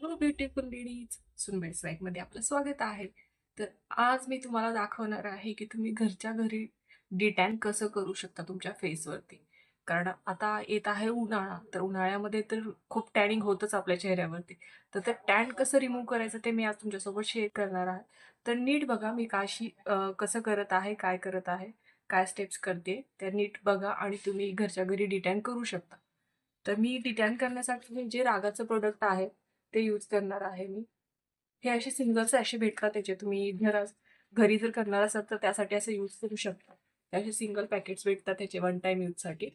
Hello beautiful ladies, सुनबाई स्वॅगमध्ये आपलं स्वागत आहे. तर आज मी तुम्हाला दाखवणार आहे की तुम्ही घरच्या घरी डिटॅन कसं करू शकता तुमच्या फेसवरती. कारण आता येत आहे उन्हाळा, तर उन्हाळ्यामध्ये तर खूप टॅनिंग होतच आपल्या चेहऱ्यावरती. तर ते टॅन कसं रिमूव्ह करायचं ते मी आज तुमच्यासोबत शेअर करणार आहे. तर नीट बघा मी कसं करत आहे, काय करत आहे, काय स्टेप्स करते, त्या नीट बघा आणि तुम्ही घरच्या घरी डिटॅन करू शकता. तर मी डिटॅन करण्यासाठी जे रागाचं प्रोडक्ट आहे ते यूज करणार आहे मी. हे असे सिंगल सॅशे भेटतात त्याचे तुम्ही घरी जर करणार असाल तर त्यासाठी असं यूज करू शकता. हे असे सिंगल पॅकेट्स भेटतात त्याचे वन टाइम यूजसाठी.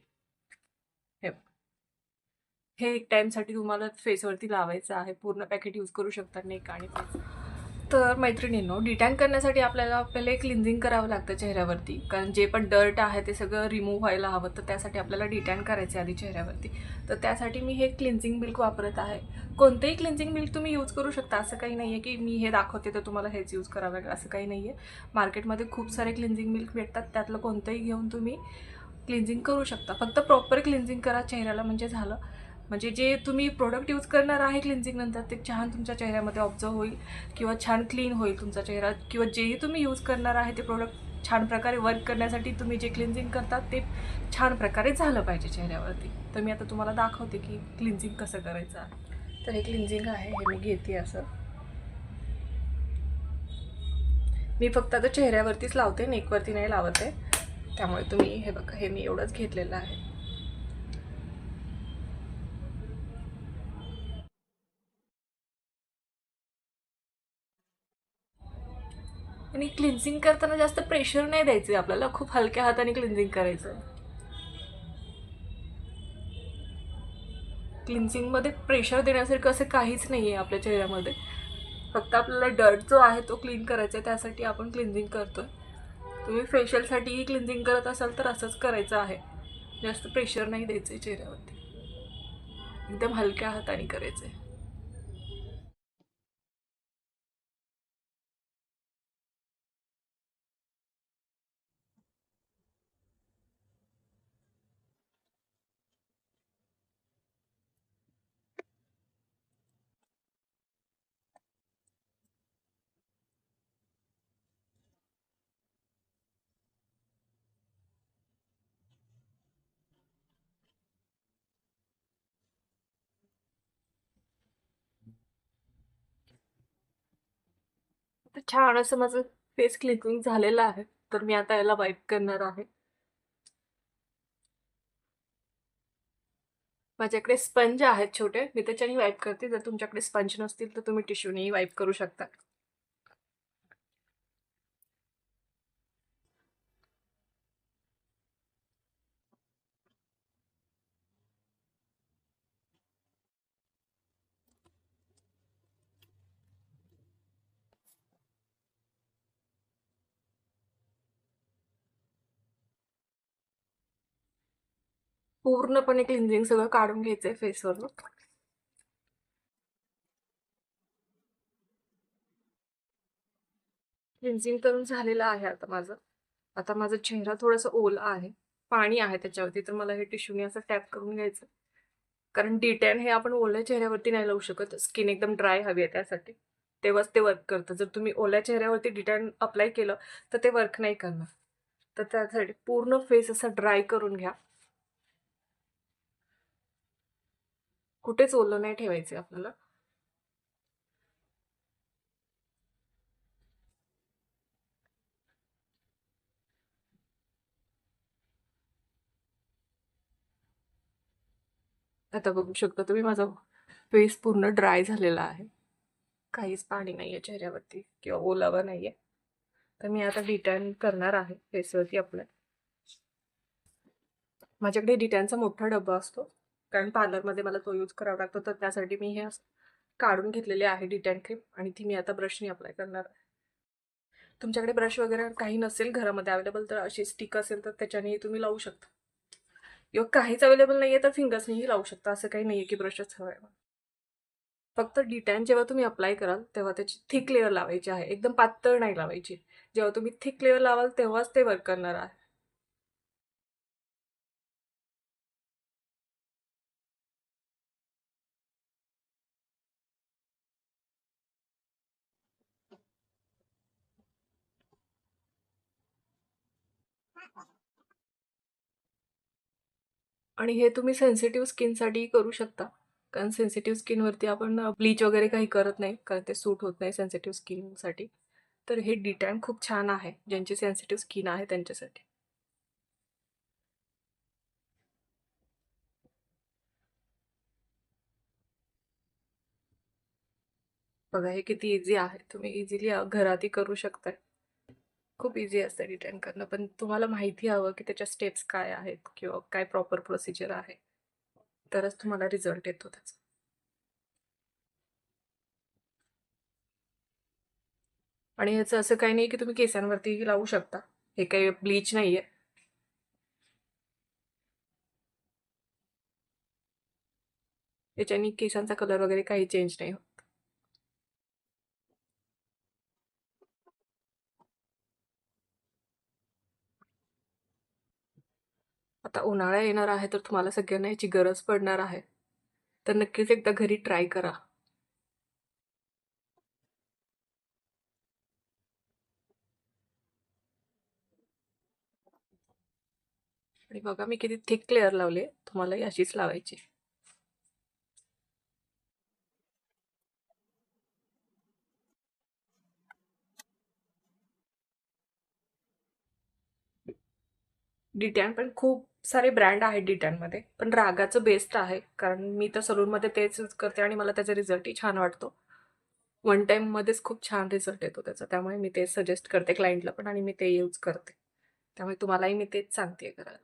हे बघा. हे एक टाइमसाठी तुम्हाला फेसवरती लावायचं आहे. पूर्ण पॅकेट यूज करू शकता नेक आणि फेस. तर मैत्रिणींनो, डिटॅन करण्यासाठी आपल्याला पहिले क्लिन्झिंग करावं लागतं चेहऱ्यावरती. कारण जे पण डर्ट आहे ते सगळं रिमूव्ह व्हायला हवं. तर त्यासाठी आपल्याला डिटॅन करायचं आहे आधी चेहऱ्यावरती. तर त्यासाठी मी हे क्लिन्झिंग मिल्क वापरत आहे. कोणतेही क्लिन्झिंग मिल्क तुम्ही यूज करू शकता. असं काही नाही आहे की मी हे दाखवते तर तुम्हाला हेच यूज करावं लागेल, असं काही नाही आहे. मार्केटमध्ये खूप सारे क्लिन्झिंग मिल्क भेटतात. त्यातलं कोणतंही घेऊन तुम्ही क्लिन्झिंग करू शकता. फक्त प्रॉपर क्लिन्झिंग करा चेहऱ्याला म्हणजे झालं. म्हणजे जे तुम्ही प्रोडक्ट यूज करणार आहे क्लिन्झिंग नंतर ते छान तुमच्या चेहऱ्यामध्ये ऑब्झर्व होईल किंवा छान क्लीन होईल तुमचा चेहरा, किंवा जेही तुम्ही यूज करणार आहे ते प्रोडक्ट छान प्रकारे वर्क करण्यासाठी तुम्ही जे क्लिन्झिंग करतात ते छान प्रकारे झालं पाहिजे चेहऱ्यावरती. तर मी आता तुम्हाला दाखवते की क्लिन्झिंग कसं करायचं आहे. तर हे क्लिन्झिंग आहे, हे मी घेते असं. मी फक्त आता चेहऱ्यावरतीच लावते, नेकवरती नाही लावत आहे. त्यामुळे तुम्ही हे बघा, हे मी एवढंच घेतलेलं आहे. आणि क्लिन्झिंग करताना जास्त प्रेशर नाही द्यायचं, आपल्याला खूप हलक्या हाताने क्लिन्झिंग करायचं. क्लिन्झिंगमध्ये प्रेशर देण्यासारखं असं काहीच नाही आहे आपल्या चेहऱ्यामध्ये. फक्त आपल्याला डर्ट जो आहे तो क्लीन करायचा आहे, त्यासाठी आपण क्लिन्झिंग करतोय. तुम्ही फेशियलसाठीही क्लिन्झिंग करत असाल तर असंच करायचं आहे. जास्त प्रेशर नाही द्यायचं आहे चेहऱ्यावरती, एकदम हलक्या हाताने करायचं आहे. तर छान असं माझं फेस क्लिनिंग झालेलं आहे. तर मी आता याला वाईप करणार आहे. माझ्याकडे स्पंज आहेत छोटे, मी त्याच्याने वाईप करते. जर तुमच्याकडे स्पंज नसतील तर तुम्ही टिश्यूनेही वाईप करू शकता. पूर्णपणे क्लिन्झिंग सगळं काढून घ्यायचंय फेसवरून. क्लिन्झिंग करून झालेलं आहे आता माझं. आता माझा चेहरा थोडासा ओला आहे. पाणी आहे त्याच्यावरती, तर मला हे टिश्यूने असं टॅप करून घ्यायचं. कारण डिटॅन हे आपण ओल्या चेहऱ्यावरती नाही लावू शकत. स्किन एकदम ड्राय हवी आहे त्यासाठी. तेव्हाच ते वर्क करतं. जर तुम्ही ओल्या चेहऱ्यावरती डिटॅन अप्लाय केलं तर ते वर्क नाही करणार. तर त्यासाठी पूर्ण फेस असा ड्राय करून घ्या. कुठेच ओलं नाही ठेवायचं आपल्याला. आता बघू शकता तुम्ही माझा फेस पूर्ण ड्राय झालेला आहे. काहीच पाणी नाहीये चेहऱ्यावरती किंवा ओलावा नाहीये. तर मी आता डिटॅन करणार आहे फेसवरती आपल्या. माझ्याकडे डिटॅनचा मोठा डब्बा असतो, कारण पार्लरमध्ये मला तो यूज करावा लागतो. तर त्यासाठी मी हे असं काढून घेतलेले आहे डिटॅन क्रीम, आणि ती मी आता ब्रशनी अप्लाय करणार आहे. तुमच्याकडे ब्रश वगैरे काही नसेल घरामध्ये अवेलेबल तर अशी स्टिक असेल तर त्याच्यानेही तुम्ही लावू शकता. किंवा काहीच अवेलेबल नाहीये तर फिंगर्सनीही लावू शकता. असं काही नाहीये की ब्रशच हवाय. फक्त डिटॅन जेव्हा तुम्ही अप्लाय कराल तेव्हा त्याची थिक लेअर लावायची आहे, एकदम पातळ नाही लावायची. जेव्हा तुम्ही थिक लेअर लावाल तेव्हाच ते वर्क करणार आहे. आणि हे तुम्ही सेन्सिटिव्ह स्किनसाठीही करू शकता. कारण सेन्सिटिव्ह स्किनवरती आपण ब्लीच वगैरे काही करत नाही, कारण ते सूट होत नाही सेन्सिटिव्ह स्किनसाठी. तर हे डिटॅन खूप छान आहे, ज्यांची सेन्सिटिव्ह स्किन आहे त्यांच्यासाठी. बघा हे किती इझी आहे. तुम्ही इझिली घरातही करू शकताय. खूप इझी असतं डिटेन करणं, पण तुम्हाला माहिती हवं की त्याच्या स्टेप्स काय आहेत किंवा काय प्रॉपर प्रोसिजर आहे. तरच तुम्हाला रिझल्ट येतो त्याचा. आणि ह्याचं असं काही नाही की तुम्ही केसांवरतीही लावू शकता. हे काही ब्लीच नाहीये. त्याच्यानी केसांचा कलर वगैरे काही चेंज नाही होत. आता उन्हाळा येणार आहे तर तुम्हाला सगळ्यांना याची गरज पडणार आहे. तर नक्कीच एकदा घरी ट्राय करा. आणि बघा मी किती थिक लेअर लावले. तुम्हालाही अशीच लावायची. डिटॅन पण खूप सारे ब्रँड आहेत डिटॅनमध्ये. पण रागाचं बेस्ट आहे. कारण मी तर सलूनमध्ये तेच यूज करते आणि मला त्याचा रिझल्टही छान वाटतो. वन टाईममध्येच खूप छान रिझल्ट येतो त्याचा. त्यामुळे मी ते सजेस्ट करते क्लायंटला पण आणि मी ते यूज करते. त्यामुळे तुम्हालाही मी तेच सांगते करायला.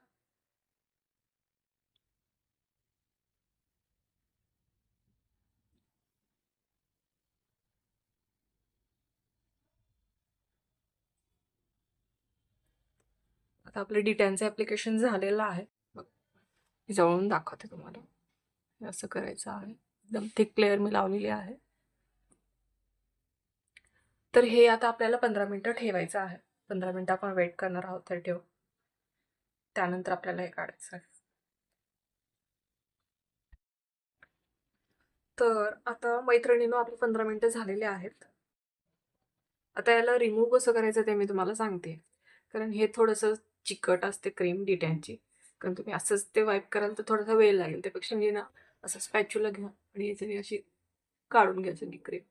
आता आपलं डिटॅनचं ॲप्लिकेशन झालेलं आहे. बघ, मी जवळून दाखवते तुम्हाला. हे असं करायचं आहे. एकदम थिक लेयर मी लावलेली आहे. तर हे आता आपल्याला 15 मिनिटं ठेवायचं आहे. 15 मिनिटं आपण वेट करणार आहोत तर ठेवू. त्यानंतर आपल्याला हे काढायचं आहे. तर आता मैत्रिणींनो आपले 15 मिनिटं झालेले आहेत. आता याला रिमूव्ह कसं करायचं ते मी तुम्हाला सांगते. कारण हे थोडंसं चिकट असते क्रीम डिटॅनची. कारण तुम्ही असंच ते वाईप कराल तर थोडासा वेळ लागेल. त्यापेक्षा म्हणजे ना असं स्पॅच्युला घ्या आणि याच्याने अशी काढून घ्या सगळी क्रीम.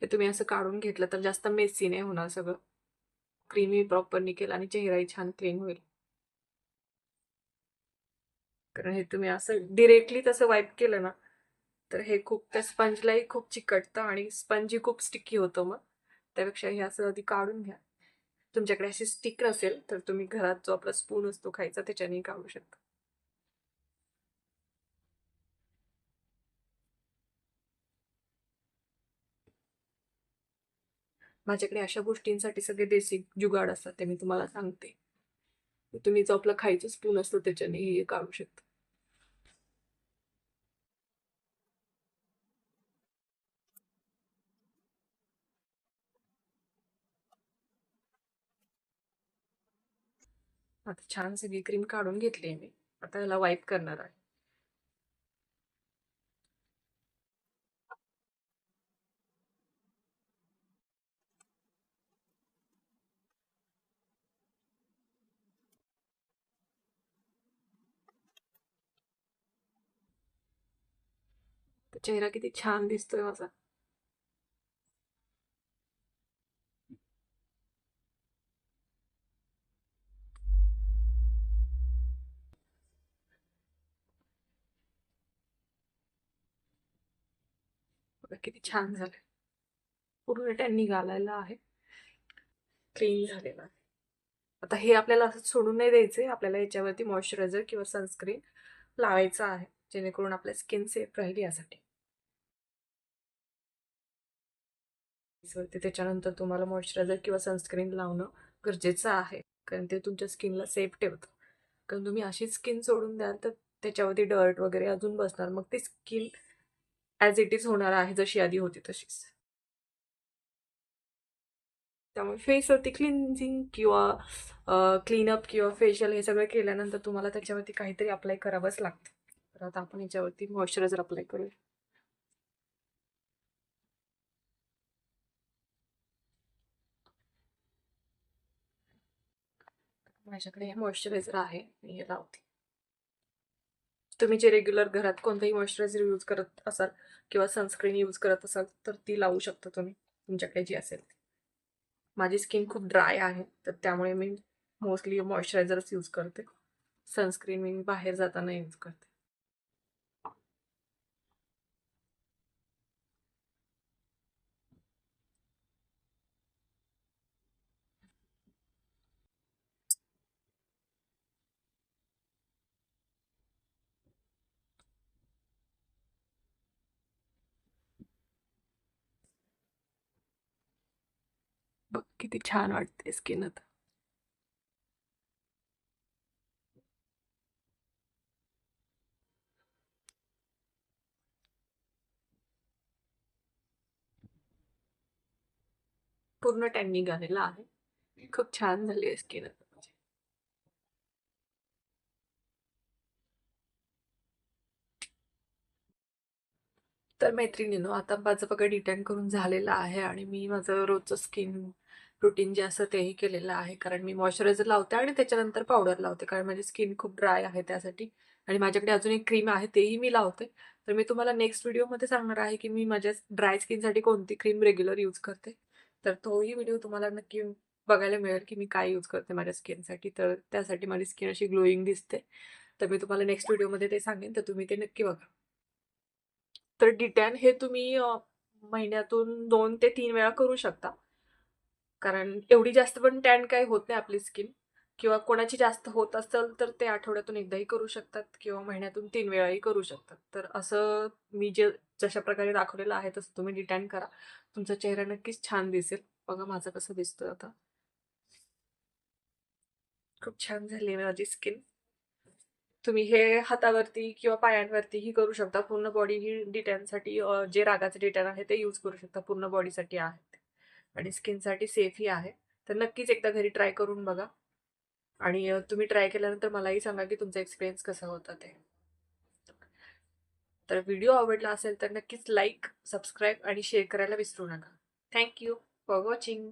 हे तुम्ही असं काढून घेतलं तर जास्त मेसी नाही होणार सगळं. क्रीमही प्रॉपर निघेल आणि चेहराही छान क्लीन होईल. कारण हे तुम्ही असं डिरेक्टली तसं वाईप केलं ना, तर हे खूप त्या स्पंजलाही खूप चिकटतं आणि स्पंजही खूप स्टिकी होतं मग. त्यापेक्षा हे असं आधी काढून घ्या. तुमच्याकडे अशी स्टिक असेल तर तुम्ही घरात जो आपला स्पून असतो खायचा त्याच्यानेही काढू शकता. माझ्याकडे अशा गोष्टींसाठी सगळे बेसिक जुगाड असतात ते मी तुम्हाला सांगते. तुम्ही जो आपला खायचा स्पून असतो त्याच्यानेही हे काढू शकता. आता छान सगळी क्रीम काढून घेतली मी. आता याला वाईप करणार आहे. तर चेहरा किती छान दिसतोय माझा. बघा किती छान झालंय. पूर्ण टॅन निघालेला आहे. क्लीन झालेला आहे. आता हे आपल्याला असं सोडून नाही द्यायचंय. आपल्याला याच्यावरती मॉइश्चरायझर किंवा सनस्क्रीन लावायचं आहे. जेणेकरून आपल्या स्किन सेफ राहील यासाठी. वरती त्याच्यानंतर तुम्हाला मॉइश्चरायझर किंवा सनस्क्रीन लावणं गरजेचं आहे. कारण ते तुमच्या स्किनला सेफ ठेवतं. कारण तुम्ही अशीच स्किन सोडून द्याल तर त्याच्यावरती डर्ट वगैरे अजून बसणार. मग ती स्किन ॲज इट इज होणार आहे जशी आधी होती तशीच. त्यामुळे फेसवरती क्लिन्झिंग किंवा क्लीनअप किंवा फेशियल हे सगळं केल्यानंतर तुम्हाला त्याच्यावरती काहीतरी अप्लाय करावंच लागतं. तर आता आपण याच्यावरती मॉइश्चरायझर अप्लाय करूया. माझ्याकडे हे मॉइश्चरायझर आहे, मी हे लावते. तुम्ही जे रेग्युलर घरात कोणताही मॉइश्चरायझर यूज करत असाल किंवा सनस्क्रीन यूज करत असाल तर ती लावू शकता तुम्ही, तुमच्याकडे जी असेल ती. माझी स्किन खूप ड्राय आहे, तर त्यामुळे मी मोस्टली मॉइश्चरायझरच यूज करते. सनस्क्रीन मी बाहेर जाताना यूज करते. बघ किती छान वाटते स्किन आता. पूर्ण टॅन निघालेला आहे. खूप छान झाली आहे स्किन आता माझी. तर मैत्रिणींनो, आता माझं बघा डिटॅन करून झालेलं आहे आणि मी माझं रोजचं स्किन रुटीन जे असं तेही केलेलं आहे. कारण मी मॉइश्चरायझर लावते आणि त्याच्यानंतर पावडर लावते. कारण माझी स्किन खूप ड्राय आहे त्यासाठी. आणि माझ्याकडे अजून एक क्रीम आहे तेही मी लावते. तर मी तुम्हाला नेक्स्ट व्हिडिओमध्ये सांगणार आहे की मी माझ्या ड्राय स्किनसाठी कोणती क्रीम रेग्युलर यूज करते. तर तोही व्हिडिओ तुम्हाला नक्की बघायला मिळेल की मी काय यूज करते माझ्या स्किनसाठी. तर त्यासाठी माझी स्किन अशी ग्लोईंग दिसते. तर मी तुम्हाला नेक्स्ट व्हिडिओमध्ये ते सांगेन, तर तुम्ही ते नक्की बघा. तर डिटॅन हे तुम्ही महिन्यातून 2 ते 3 वेळा करू शकता. कारण एवढी जास्त पण टॅन काही होत नाही आपली स्किन. किंवा कोणाची जास्त होत असेल तर ते आठवड्यातून एकदाही करू शकतात किंवा महिन्यातून 3 वेळाही करू शकतात. तर असं मी जशा प्रकारे दाखवलेलं आहे तसं तुम्ही डिटॅन करा. तुमचा चेहरा नक्कीच छान दिसेल. बघा माझं कसं दिसतोय आता. खूप छान झाली आहे माझी स्किन. तुम्ही हे हातावरती किंवा पायांवरतीही करू शकता. पूर्ण बॉडी ही डिटॅनसाठी जे रागाचे डिटॅन आहे ते यूज करू शकता. पूर्ण बॉडीसाठी आहे ते. आणि स्किनसाठी सेफही आहे. तर नक्कीच एकदा घरी ट्राय करून बघा. आणि तुम्ही ट्राय केल्यानंतर मलाही सांगा की तुमचा एक्सपिरियन्स कसा होता ते. तर व्हिडिओ आवडला असेल तर नक्कीच लाईक, सबस्क्राईब आणि शेअर करायला विसरू नका. Thank you for watching.